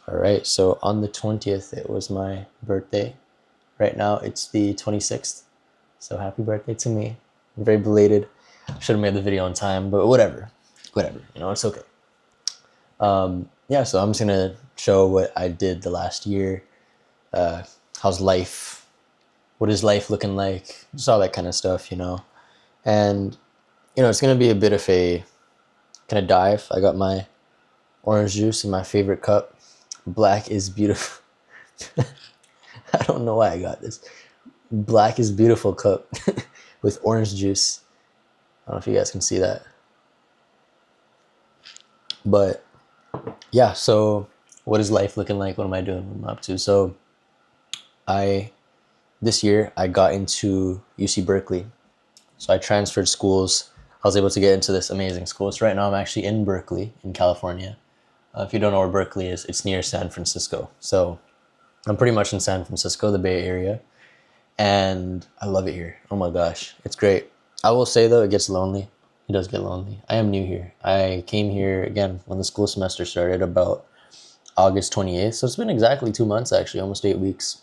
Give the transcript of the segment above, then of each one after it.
All right, so on the 20th, it was my birthday. Right now, it's the 26th. So happy birthday to me. I'm very belated. Should have made the video on time, but whatever. Whatever, it's okay. Yeah, so I'm just gonna show what I did the last year. How's life? What is life looking like? Just all that kind of stuff, And, it's gonna be a bit of a kind of dive. I got my orange juice in my favorite cup. Black is beautiful. I don't know why I got this. Black is beautiful cup with orange juice. I don't know if you guys can see that. But yeah, so what is life looking like? What am I doing? What am I up to? So this year I got into UC Berkeley. So I transferred schools. I was able to get into this amazing school. So right now I'm actually in Berkeley in California. If you don't know where Berkeley is, it's near San Francisco. So I'm pretty much in San Francisco, the Bay Area. And I love it here. Oh my gosh, it's great. I will say though, it gets lonely. It does get lonely. I am new here. I came here again when the school semester started about August 28th. So it's been exactly 2 months actually, almost 8 weeks.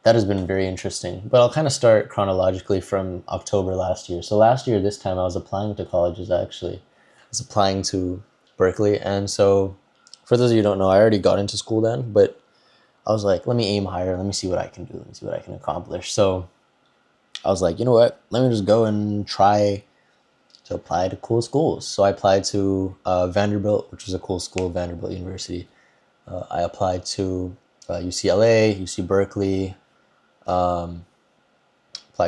That has been very interesting. But I'll kind of start chronologically from October last year. So last year, this time I was applying to colleges actually. I was applying to Berkeley. And so for those of you who don't know, I already got into school then, but I was like, let me aim higher. Let me see what I can do. Let me see what I can accomplish. So I was like, you know what? Let me just go and try to apply to cool schools. So I applied to Vanderbilt, which was a cool school, Vanderbilt University. I applied to UCLA, UC Berkeley, applied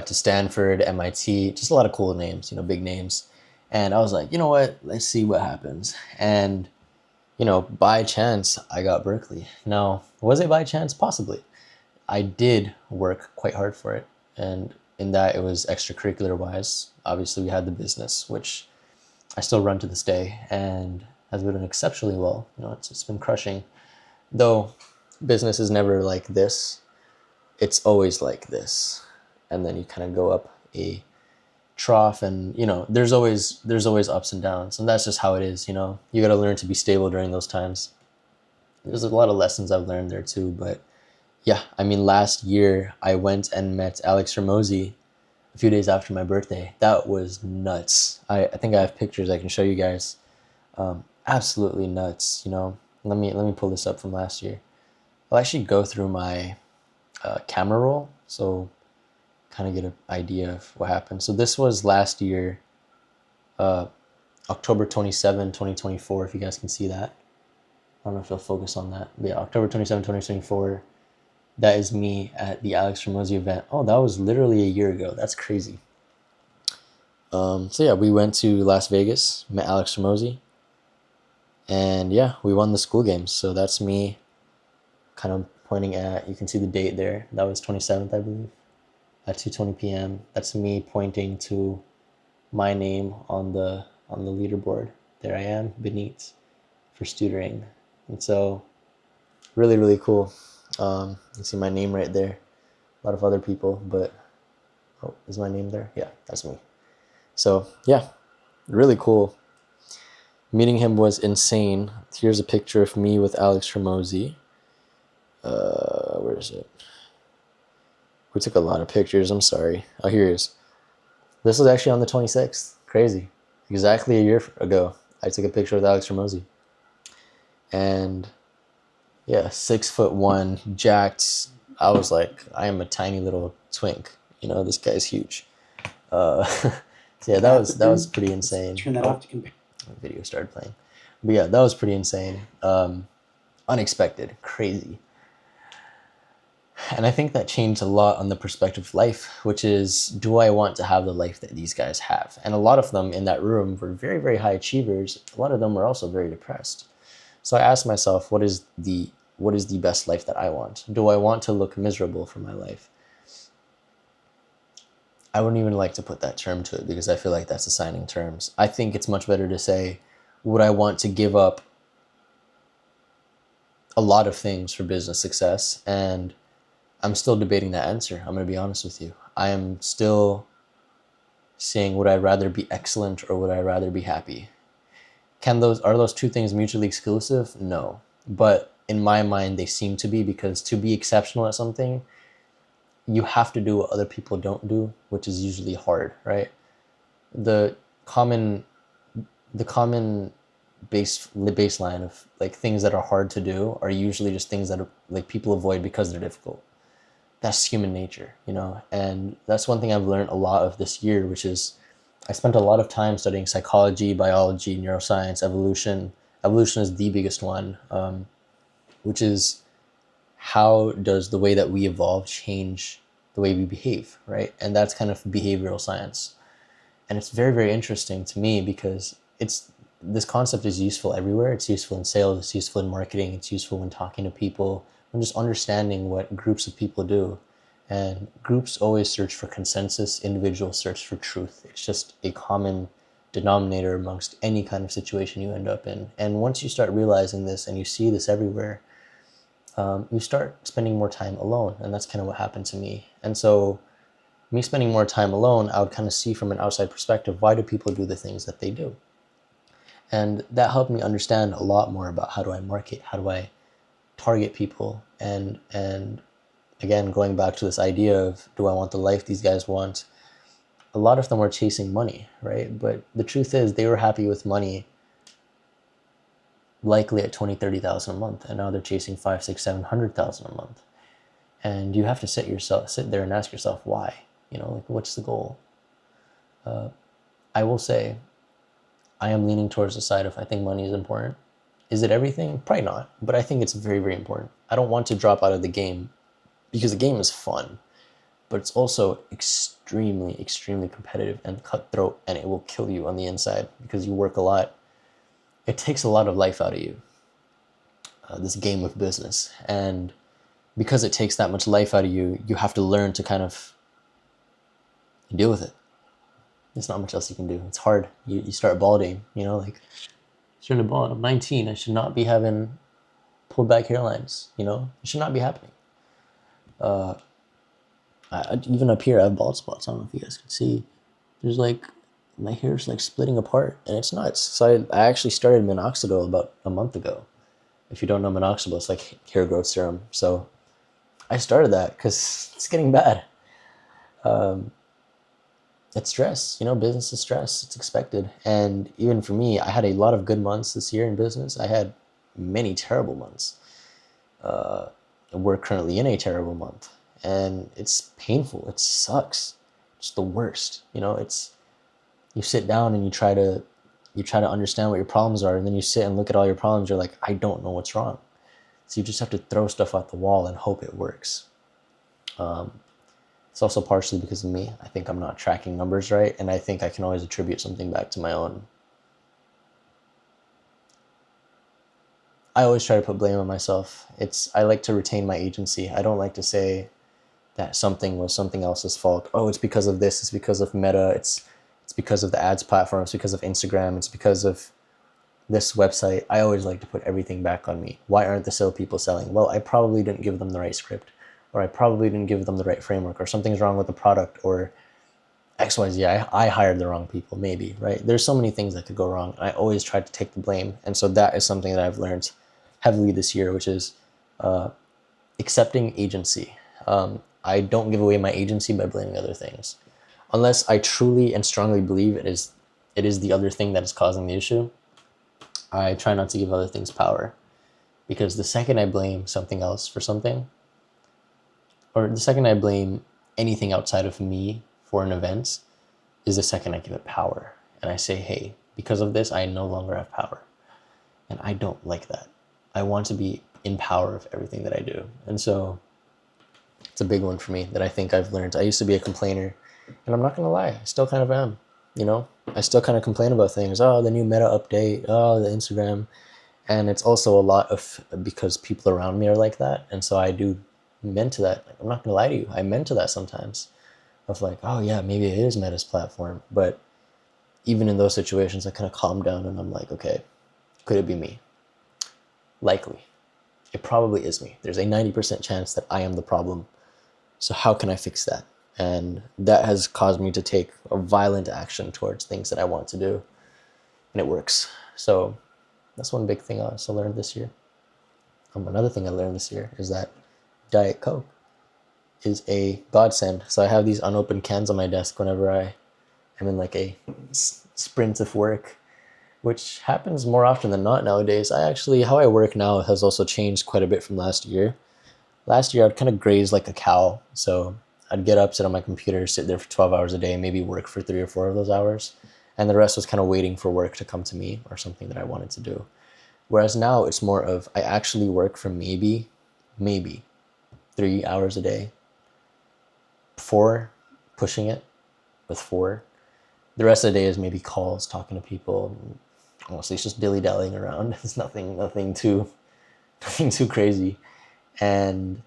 to Stanford, MIT, just a lot of cool names, big names. And I was like, you know what? Let's see what happens. And, by chance, I got Berkeley. Now, was it by chance? Possibly. I did work quite hard for it. And in that, it was extracurricular wise. Obviously, we had the business, which I still run to this day and has been doing exceptionally well. It's been crushing. Though business is never like this, it's always like this. And then you kind of go up a trough and, there's always ups and downs. And that's just how it is, You got to learn to be stable during those times. There's a lot of lessons I've learned there too. But yeah, last year I went and met Alex Ramosi a few days after my birthday. That was nuts. I think I have pictures I can show you guys. Absolutely nuts, Let me pull this up from last year. I'll actually go through my camera roll, so kind of get an idea of what happened. So this was last year, October 27, 2024, if you guys can see that. I don't know if I'll focus on that. But yeah, October 27, 2024. That is me at the Alex Ramosi event. Oh, that was literally a year ago. That's crazy. So yeah, we went to Las Vegas, met Alex Ramosi. And yeah, we won the school games. So that's me kind of pointing at, you can see the date there. That was 27th, I believe, at 2:20 p.m. That's me pointing to my name on the leaderboard. There I am, Benit, for tutoring. And so really, really cool. You can see my name right there. A lot of other people, but oh, is my name there? Yeah, that's me. So yeah, really cool. Meeting him was insane. Here's a picture of me with Alex Ramosi. Where is it? We took a lot of pictures. I'm sorry. Oh, here it is. This was actually on the 26th. Crazy. Exactly a year ago, I took a picture with Alex Ramosi. And yeah, 6'1", jacked. I was like, I am a tiny little twink. This guy's huge. So yeah, that was pretty insane. Turn that off to compare. The video started playing. But yeah, that was pretty insane. Unexpected, crazy. And I think that changed a lot on the perspective of life, which is, do I want to have the life that these guys have? And a lot of them in that room were very, very high achievers. A lot of them were also very depressed. So I asked myself, what is the best life that I want? Do I want to look miserable for my life? I wouldn't even like to put that term to it because I feel like that's assigning terms. I think it's much better to say, would I want to give up a lot of things for business success? And I'm still debating that answer. I'm going to be honest with you. I am still saying, would I rather be excellent or would I rather be happy? Are those two things mutually exclusive? No. But in my mind, they seem to be, because to be exceptional at something, you have to do what other people don't do, which is usually hard, right? The common baseline of like things that are hard to do are usually just things that are like people avoid because they're difficult. That's human nature, you know? And that's one thing I've learned a lot of this year, which is I spent a lot of time studying psychology, biology, neuroscience, evolution. Evolution is the biggest one, which is how does the way that we evolve change the way we behave, right? And that's kind of behavioral science. And it's very, very interesting to me because this concept is useful everywhere. It's useful in sales, it's useful in marketing, it's useful when talking to people, when just understanding what groups of people do. And groups always search for consensus, individuals search for truth. It's just a common denominator amongst any kind of situation you end up in. And once you start realizing this and you see this everywhere, you start spending more time alone. And that's kind of what happened to me. And so me spending more time alone, I would kind of see from an outside perspective, why do people do the things that they do? And that helped me understand a lot more about how do I market, how do I target people, and again, going back to this idea of, do I want the life these guys want? A lot of them were chasing money, right? But the truth is they were happy with money likely at 20, 30,000 a month. And now they're chasing 5, 6, 700,000 a month. And you have to sit there and ask yourself why, you know, like what's the goal? I will say I am leaning towards the side of, I think money is important. Is it everything? Probably not, but I think it's very, very important. I don't want to drop out of the game because the game is fun, but it's also extremely, extremely competitive and cutthroat, and it will kill you on the inside because you work a lot. It takes a lot of life out of you, this game of business. And because it takes that much life out of you, you have to learn to kind of deal with it. There's not much else you can do. It's hard. You start balding, you know, like, starting to bald. I'm 19. I should not be having pulled back hairlines, you know? It should not be happening. Even up here, I have bald spots. I don't know if you guys can see. There's like, my hair's like splitting apart, and it's nuts. So I actually started minoxidil about a month ago. If you don't know minoxidil, it's like hair growth serum. So I started that because it's getting bad. It's stress, you know, business is stress. It's expected. And even for me, I had a lot of good months this year in business. I had many terrible months. We're currently in a terrible month, and it's painful. It sucks. It's the worst. You know, you sit down and you try to understand what your problems are, and then you sit and look at all your problems. You're like, I don't know what's wrong. So you just have to throw stuff at the wall and hope it works. It's also partially because of me. I think I'm not tracking numbers right, and I think I can always attribute something back to my own. I always try to put blame on myself. I like to retain my agency. I don't like to say that something was something else's fault. Oh, it's because of this. It's because of Meta. It's because of the ads platform. It's because of Instagram. It's because of this website. I always like to put everything back on me. Why aren't the salespeople selling? Well, I probably didn't give them the right script, or I probably didn't give them the right framework, or something's wrong with the product, or XYZ. I hired the wrong people, maybe, right? There's so many things that could go wrong. I always try to take the blame. And so that is something that I've learned heavily this year, which is accepting agency. I don't give away my agency by blaming other things. Unless I truly and strongly believe it is the other thing that is causing the issue, I try not to give other things power. Because the second I blame something else for something, or the second I blame anything outside of me for an event, is the second I give it power. And I say, hey, because of this, I no longer have power. And I don't like that. I want to be in power of everything that I do. And so it's a big one for me that I think I've learned. I used to be a complainer, and I'm not going to lie, I still kind of am, you know? I still kind of complain about things. Oh, the new Meta update. Oh, the Instagram. And it's also a lot of because people around me are like that. And so I do meant to that. I'm not going to lie to you. I meant to that sometimes of like, oh yeah, maybe it is Meta's platform. But even in those situations, I kind of calm down and I'm like, okay, could it be me? Likely. It probably is me. There's a 90% chance that I am the problem. So how can I fix that? And that has caused me to take a violent action towards things that I want to do. And it works. So that's one big thing I also learned this year. Another thing I learned this year is that Diet Coke is a godsend. So I have these unopened cans on my desk whenever I am in like a sprint of work, which happens more often than not nowadays. How I work now has also changed quite a bit from last year. Last year, I'd kind of graze like a cow. So I'd get up, sit on my computer, sit there for 12 hours a day, maybe work for 3 or 4 of those hours. And the rest was kind of waiting for work to come to me or something that I wanted to do. Whereas now it's more of I actually work for maybe 3 hours a day, 4, pushing it with 4. The rest of the day is maybe calls, talking to people. Honestly, it's just dilly-dallying around. It's nothing too crazy. And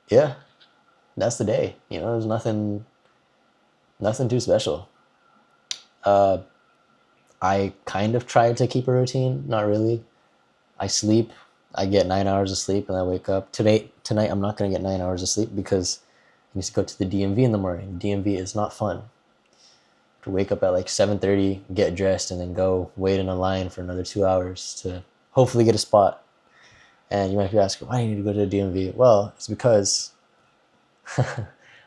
yeah, that's the day. There's nothing too special. I kind of try to keep a routine, not really. I sleep. I get 9 hours of sleep, and I wake up. Tonight, I'm not going to get 9 hours of sleep because I need to go to the DMV in the morning. DMV is not fun. To wake up at like 7:30, get dressed, and then go wait in a line for another 2 hours to hopefully get a spot. And you might be asking, why do you need to go to the DMV? Well, it's because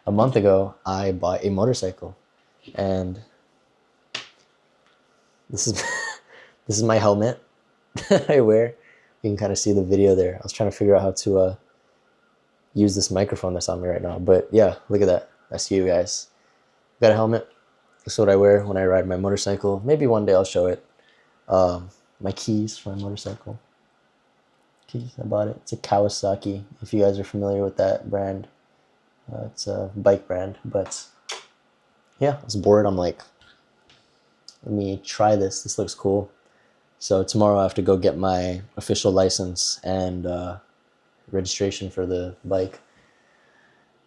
a month ago, I bought a motorcycle. And this is this is my helmet that I wear. You can kind of see the video there. I was trying to figure out how to use this microphone that's on me right now. But yeah, look at that. That's you guys. Got a helmet. That's what I wear when I ride my motorcycle. Maybe one day I'll show it. My keys for my motorcycle. Keys, I bought it. It's a Kawasaki, if you guys are familiar with that brand. It's a bike brand. But yeah, I was bored. I'm like, let me try this. This looks cool. So tomorrow I have to go get my official license and registration for the bike.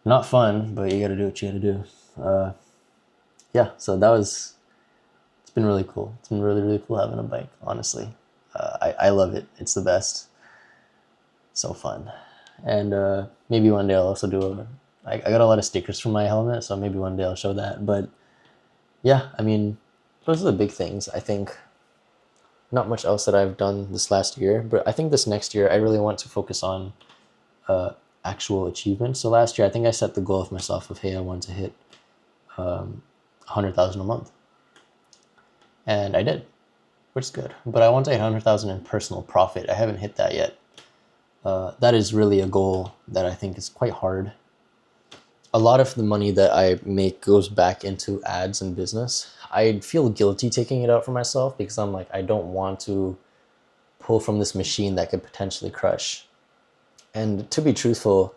Not fun, but you gotta do what you gotta do. Yeah, so it's been really cool. It's been really, really cool having a bike, honestly. I love it. It's the best. So fun. And maybe one day I'll also I got a lot of stickers for my helmet, so maybe one day I'll show that. But yeah, I mean, those are the big things. I think not much else that I've done this last year, but I think this next year I really want to focus on actual achievements. So last year, I think I set the goal of myself of, hey, I want to hit 100,000 a month. And I did, which is good. But I want to hit 100,000 in personal profit. I haven't hit that yet. That is really a goal that I think is quite hard. A lot of the money that I make goes back into ads and business. I feel guilty taking it out for myself because I'm like, I don't want to pull from this machine that could potentially crush. And to be truthful,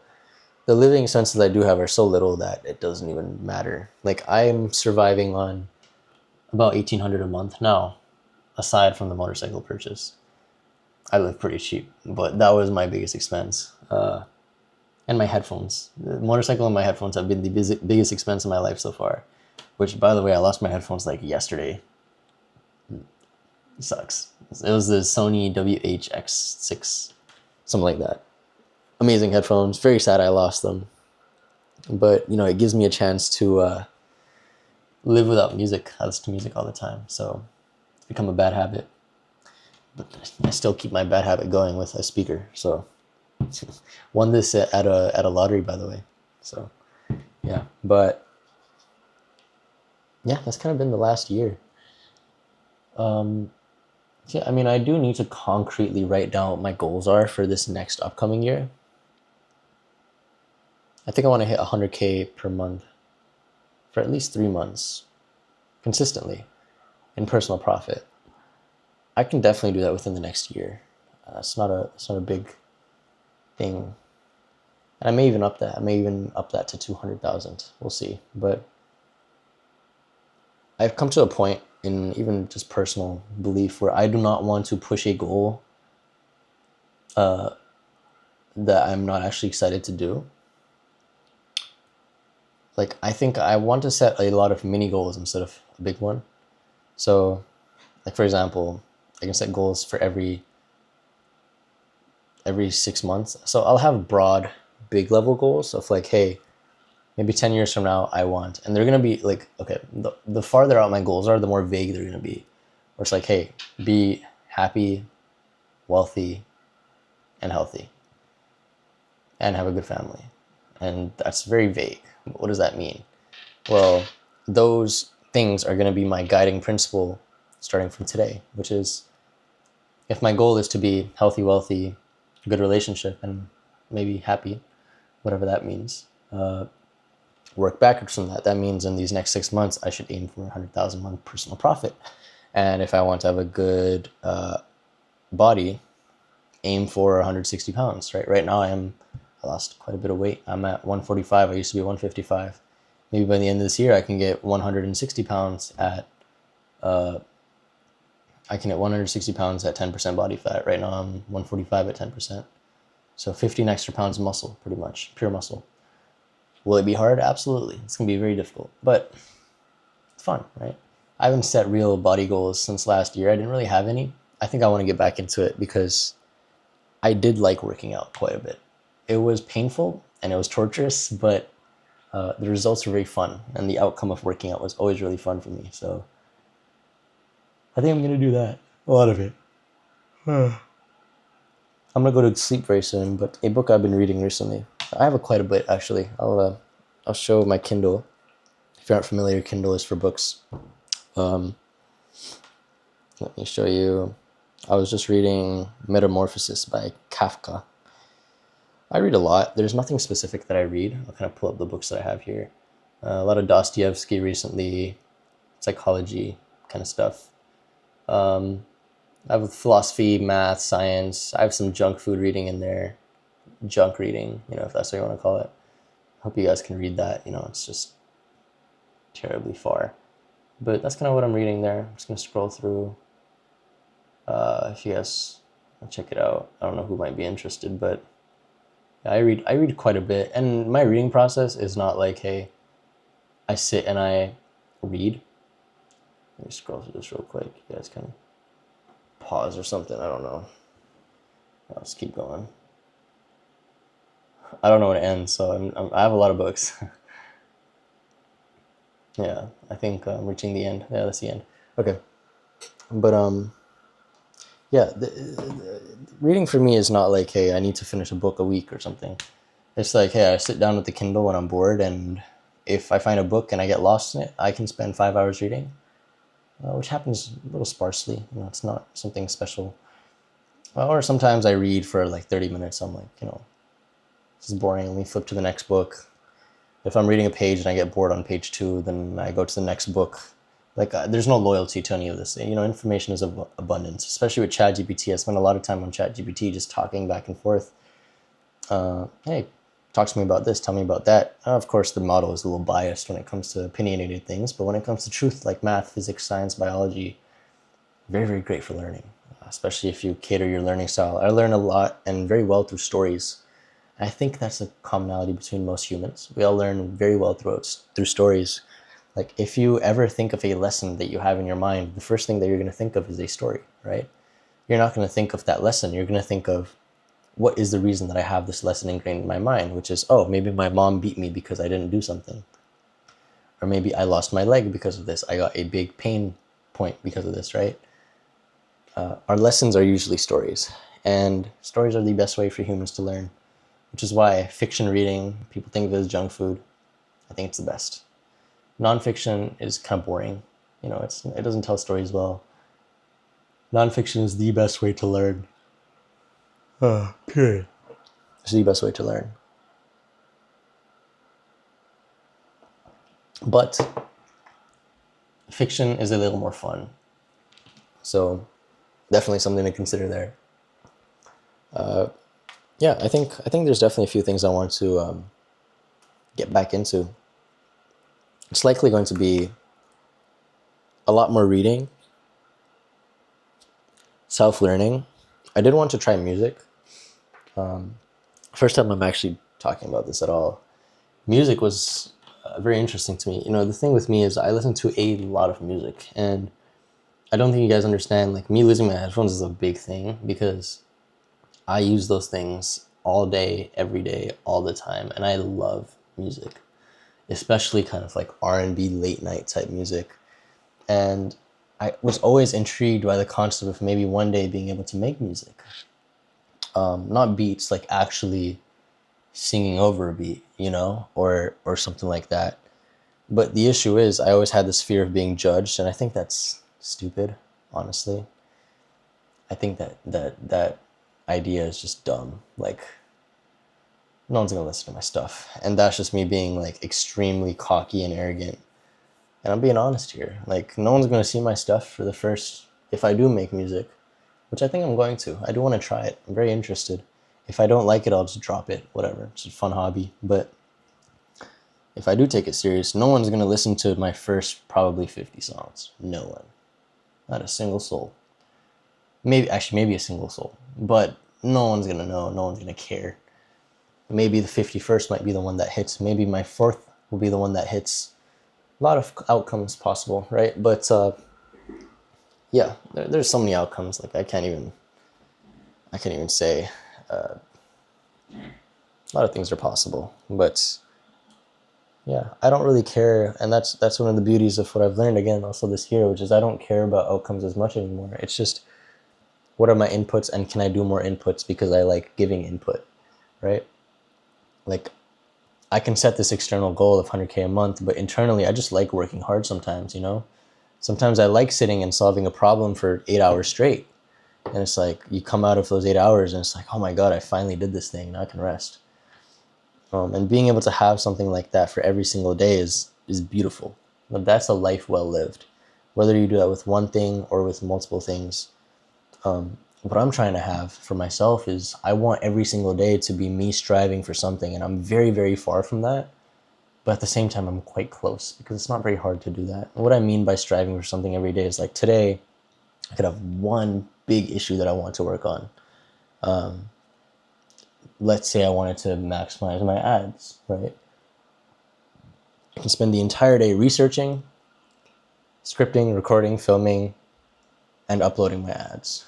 the living expenses I do have are so little that it doesn't even matter. Like, I'm surviving on about $1,800 a month now, aside from the motorcycle purchase. I live pretty cheap, but that was my biggest expense. And my headphones. The motorcycle and my headphones have been the biggest expense in my life so far. Which, by the way, I lost my headphones like yesterday. It sucks. It was the Sony WH-X6, something like that. Amazing headphones. Very sad I lost them. But, it gives me a chance to live without music. I listen to music all the time. So it's become a bad habit. But I still keep my bad habit going with a speaker. So won this at a lottery, by the way. So yeah, but yeah, that's kind of been the last year. Yeah, I mean, I do need to concretely write down what my goals are for this next upcoming year. I think I want to hit 100K per month for at least 3 months consistently in personal profit. I can definitely do that within the next year. It's not a big thing. And I may even up that to 200,000. We'll see. But I've come to a point in even just personal belief where I do not want to push a goal that I'm not actually excited to do. Like, I think I want to set a lot of mini goals instead of a big one. So, like, for example, I can set goals for every 6 months. So I'll have broad, big level goals of like, hey, maybe 10 years from now I want, and they're going to be like, okay, the farther out my goals are, the more vague they're going to be. Or it's like, hey, be happy, wealthy, and healthy. and have a good family. And that's very vague. What does that mean? Well, those things are going to be my guiding principle starting from today, which is if my goal is to be healthy, wealthy, good relationship, and maybe happy, whatever that means, work backwards from that. That means in these next 6 months, I should aim for 100,000 a month personal profit. And if I want to have a good body, aim for 160 pounds, right? Right now I lost quite a bit of weight. I'm at 145. I used to be 155. Maybe by the end of this year, I can get 160 pounds at, I can get 160 pounds at 10% body fat. Right now I'm 145 at 10%. So 15 extra pounds of muscle, pretty much, pure muscle. Will it be hard? Absolutely. It's going to be very difficult, but it's fun, right? I haven't set real body goals since last year. I didn't really have any. I think I want to get back into it because I did like working out quite a bit. It was painful and it was torturous, but the results were very fun, and the outcome of working out was always really fun for me. So I think I'm going to do that. A lot of it. I'm going to go to sleep very soon, but a book I've been reading recently, I have quite a bit actually. I'll show my Kindle. If you're not familiar, Kindle is for books. Let me show you. I was just reading Metamorphosis by Kafka. I read a lot. There's nothing specific that I read. I'll kind of pull up the books that I have here. A lot of Dostoevsky recently, psychology kind of stuff. I have philosophy, math, science. I have some junk food reading in there. Junk reading, if that's what you want to call it. I hope you guys can read that. It's just terribly far. But that's kind of what I'm reading there. I'm just going to scroll through. If you guys check it out. I don't know who might be interested, but I read quite a bit. And my reading process is not like, hey, I sit and I read. Let me scroll through this real quick. You guys can pause or something. I don't know. I'll just keep going. I don't know when it ends, so I have a lot of books. Yeah, I think I'm reaching the end. Yeah, that's the end. Okay. But, yeah, the reading for me is not like, hey, I need to finish a book a week or something. It's like, hey, I sit down with the Kindle when I'm bored, and if I find a book and I get lost in it, I can spend 5 hours reading, which happens a little sparsely. It's not something special. Or sometimes I read for like 30 minutes. I'm like, this is boring. Let me flip to the next book. If I'm reading a page and I get bored on page 2, then I go to the next book. Like, there's no loyalty to any of this. Information is abundance, especially with ChatGPT. I spend a lot of time on ChatGPT just talking back and forth. Hey, talk to me about this, tell me about that. Of course, the model is a little biased when it comes to opinionated things, but when it comes to truth, like math, physics, science, biology, very, very great for learning, especially if you cater your learning style. I learn a lot and very well through stories. I think that's a commonality between most humans. We all learn very well through stories. Like, if you ever think of a lesson that you have in your mind, the first thing that you're going to think of is a story, right? You're not going to think of that lesson. You're going to think of, what is the reason that I have this lesson ingrained in my mind, which is, oh, maybe my mom beat me because I didn't do something. Or maybe I lost my leg because of this. I got a big pain point because of this, right? Our lessons are usually stories. And stories are the best way for humans to learn, which is why fiction reading, people think of it as junk food. I think it's the best. Nonfiction is kind of boring. It doesn't tell stories well. Nonfiction is the best way to learn. Period. It's the best way to learn. But fiction is a little more fun. So definitely something to consider there. Yeah, I think there's definitely a few things I want to get back into. It's likely going to be a lot more reading, self-learning. I did want to try music. First time I'm actually talking about this at all. Music was very interesting to me. The thing with me is I listen to a lot of music, and I don't think you guys understand, like, me losing my headphones is a big thing because I use those things all day, every day, all the time, and I love music, especially kind of like R&B late night type music. And I was always intrigued by the concept of maybe one day being able to make music. Not beats, like actually singing over a beat, or something like that. But the issue is I always had this fear of being judged, and I think that's stupid, honestly. I think that idea is just dumb. Like, no one's gonna listen to my stuff. And that's just me being like extremely cocky and arrogant. And I'm being honest here. Like, no one's gonna see my stuff for the first, if I do make music, which I think I'm going to. I do want to try it. I'm very interested. If I don't like it, I'll just drop it. Whatever. It's a fun hobby. But if I do take it serious, no one's gonna listen to my first probably 50 songs. No one. Not a single soul. Maybe a single soul. But no one's gonna know. No one's gonna care. Maybe the 51st might be the one that hits. Maybe my fourth will be the one that hits. A lot of outcomes possible, right? But yeah, there's so many outcomes. Like I can't even say. A lot of things are possible, but yeah, I don't really care, and that's one of the beauties of what I've learned again also this year, which is I don't care about outcomes as much anymore. It's just what are my inputs, and can I do more inputs because I like giving input, right? Like, I can set this external goal of 100K a month, but internally I just like working hard sometimes, Sometimes I like sitting and solving a problem for 8 hours straight. And it's like, you come out of those 8 hours and it's like, oh my God, I finally did this thing. Now I can rest. And being able to have something like that for every single day is beautiful. But that's a life well lived. Whether you do that with one thing or with multiple things, what I'm trying to have for myself is I want every single day to be me striving for something. And I'm very, very far from that. But at the same time, I'm quite close because it's not very hard to do that. And what I mean by striving for something every day is like today, I could have one big issue that I want to work on. Let's say I wanted to maximize my ads, right? I can spend the entire day researching, scripting, recording, filming, and uploading my ads.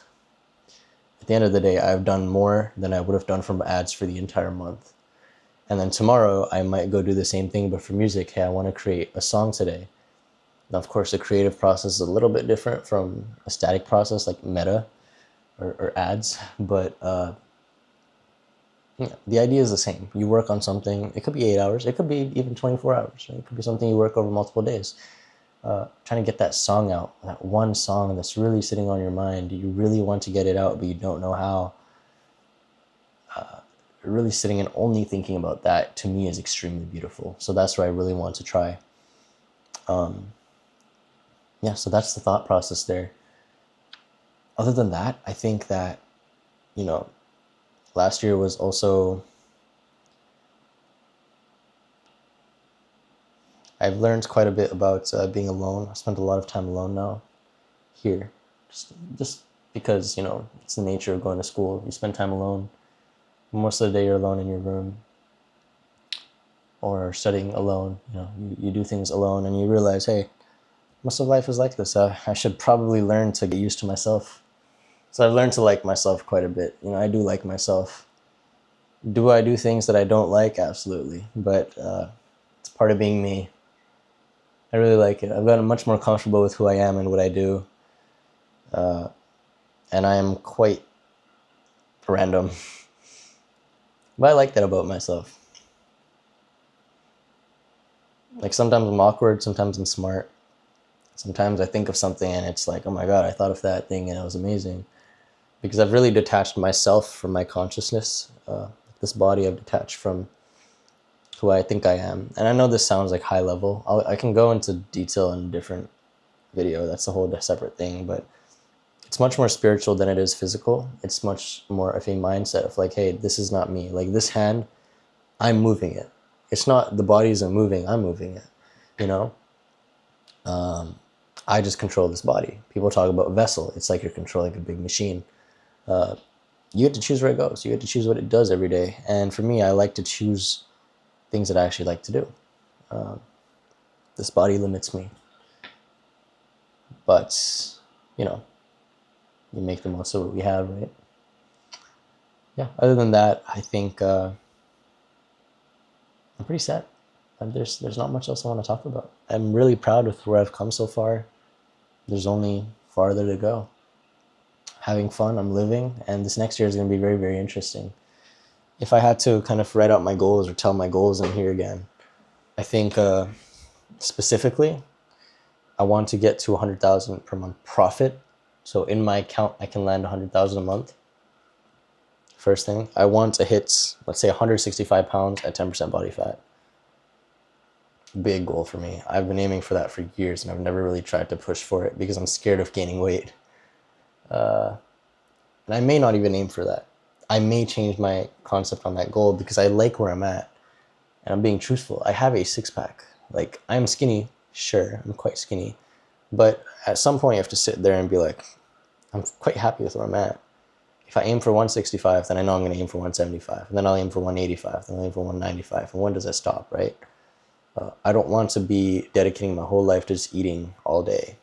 At the end of the day, I've done more than I would have done from ads for the entire month. And then tomorrow, I might go do the same thing, but for music. Hey, I want to create a song today. Now, of course, the creative process is a little bit different from a static process like Meta or ads, but yeah, the idea is the same. You work on something. It could be 8 hours. It could be even 24 hours. Right? It could be something you work over multiple days. Trying to get that song out, that one song that's really sitting on your mind. You really want to get it out, but you don't know how. Really sitting and only thinking about that, to me, is extremely beautiful. So that's what I really want to try. Yeah, so that's the thought process there. Other than that, I think that, last year was also, I've learned quite a bit about being alone. I spent a lot of time alone now here, just because, it's the nature of going to school. You spend time alone. Most of the day you're alone in your room or studying alone. You do things alone and you realize, hey, most of life is like this. I should probably learn to get used to myself. So I've learned to like myself quite a bit. I do like myself. Do I do things that I don't like? Absolutely. But it's part of being me. I really like it. I've gotten much more comfortable with who I am and what I do. And I am quite random. But I like that about myself. Like, sometimes I'm awkward, sometimes I'm smart. Sometimes I think of something and it's like, oh my God, I thought of that thing and it was amazing. Because I've really detached myself from my consciousness. This body I've detached from who I think I am. And I know this sounds like high level. I can go into detail in a different video. That's a whole separate thing. But it's much more spiritual than it is physical. It's much more of a mindset of like, hey, this is not me. Like, this hand, I'm moving it. It's not the body isn't moving, I'm moving it, I just control this body. People talk about vessel. It's like you're controlling a big machine. You get to choose where it goes. You get to choose what it does every day. And for me, I like to choose things that I actually like to do. This body limits me. But, you make the most of what we have, right? Yeah, other than that, I think I'm pretty set. And there's not much else I want to talk about. I'm really proud with where I've come so far. There's only farther to go. Having fun, I'm living, and this next year is going to be very, very interesting. if I had to kind of write out my goals or tell my goals in here again, I think specifically, I want to get to 100,000 per month profit. So in my account, I can land 100,000 a month. First thing, I want to hit, let's say 165 pounds at 10% body fat. Big goal for me. I've been aiming for that for years and I've never really tried to push for it because I'm scared of gaining weight. And I may not even aim for that. I may change my concept on that goal because I like where I'm at. And I'm being truthful. I have a six-pack. Like, I'm skinny, sure, I'm quite skinny. But at some point, you have to sit there and be like, I'm quite happy with where I'm at. If I aim for 165, then I know I'm going to aim for 175. And then I'll aim for 185. Then I'll aim for 195. And when does that stop, right? I don't want to be dedicating my whole life to just eating all day.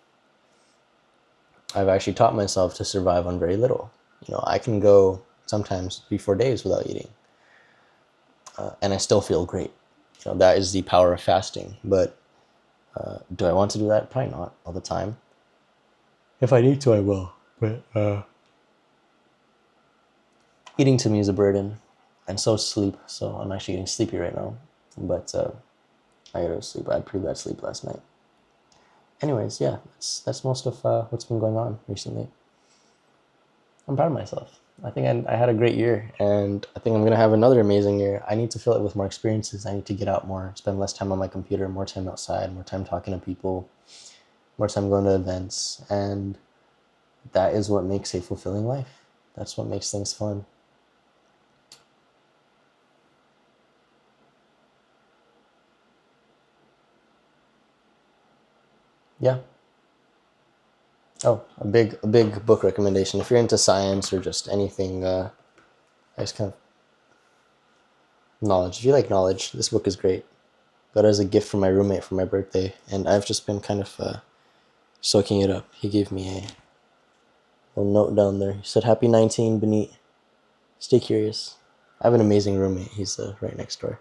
I've actually taught myself to survive on very little. You know, I can go sometimes 3-4 days without eating. And I still feel great. You know, that is the power of fasting. But do I want to do that? Probably not all the time. If I need to, I will. But eating to me is a burden. And so is sleep. So I'm actually getting sleepy right now. But I gotta sleep. I had pretty bad sleep last night. Anyways, yeah, that's most of what's been going on recently. I'm proud of myself. I think I had a great year, and I think I'm going to have another amazing year. I need to fill it with more experiences. I need to get out more, spend less time on my computer, more time outside, more time talking to people, more time going to events, and that is what makes a fulfilling life. That's what makes things fun. Yeah. Oh, a big book recommendation. If you're into science or just anything, I just kind of knowledge. If you like knowledge, this book is great. Got it as a gift from my roommate for my birthday, and I've just been kind of soaking it up. He gave me a little note down there. He said, "Happy 19, Benit. Stay curious." I have an amazing roommate. He's right next door.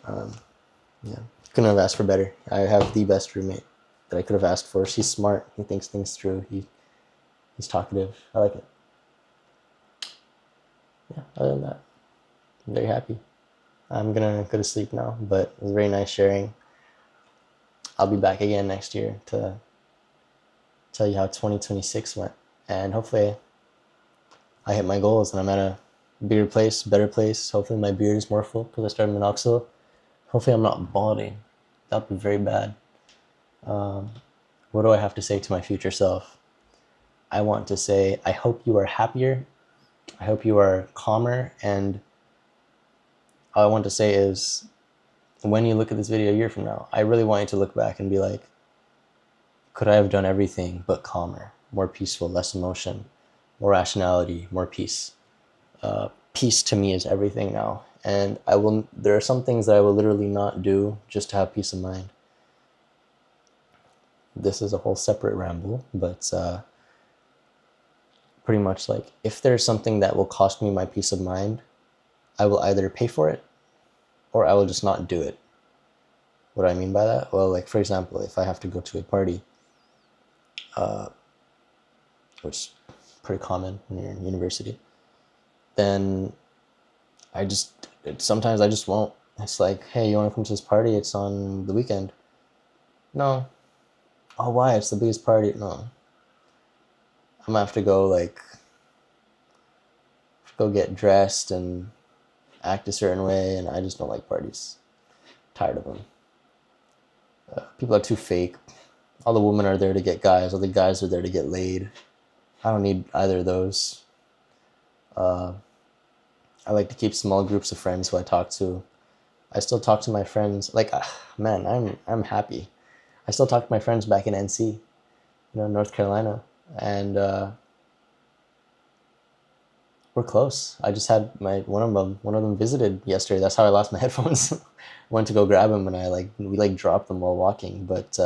Yeah, couldn't have asked for better. I have the best roommate that I could have asked for. He's smart. He thinks things through. He's talkative. I like it. Yeah. Other than that, I'm very happy. I'm gonna go to sleep now, but it was very nice sharing. I'll be back again next year to tell you how 2026 went, and hopefully I hit my goals and I'm at a bigger place, better place. Hopefully my beard is more full because I started minoxidil. Hopefully I'm not balding. That'd be very bad. What do I have to say to my future self? I want to say, I hope you are happier. I hope you are calmer. And all I want to say is, when you look at this video a year from now, I really want you to look back and be like, could I have done everything but calmer, more peaceful, less emotion, more rationality, more peace? Peace to me is everything now. And there are some things that I will literally not do just to have peace of mind. This is a whole separate ramble, but pretty much like, if there's something that will cost me my peace of mind, I will either pay for it or I will just not do it. What do I mean by that? Well, like, for example, if I have to go to a party, which is pretty common when you're in university, then sometimes I just won't. It's like, hey, you want to come to this party? It's on the weekend. No. Oh, why? It's the biggest party. No. I'm gonna have to go get dressed and act a certain way, and I just don't like parties. Tired of them. People are too fake. All the women are there to get guys. All the guys are there to get laid. I don't need either of those. I like to keep small groups of friends who I talk to. I still talk to my friends. Like, man, I'm happy. I still talk to my friends back in NC, North Carolina, and we're close. I just had one of them visited yesterday. That's how I lost my headphones. Went to go grab them, and we dropped them while walking. But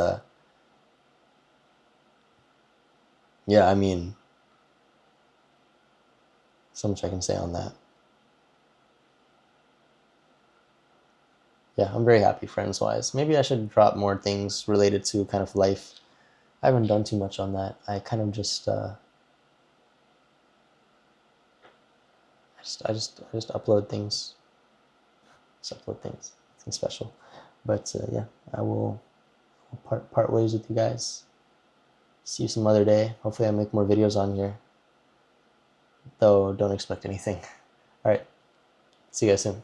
yeah, I mean, so much I can say on that. Yeah, I'm very happy friends-wise. Maybe I should drop more things related to kind of life. I haven't done too much on that. I kind of just I just upload things. Just upload things. Nothing special. But yeah, I will part ways with you guys. See you some other day. Hopefully I make more videos on here. Though don't expect anything. Alright. See you guys soon.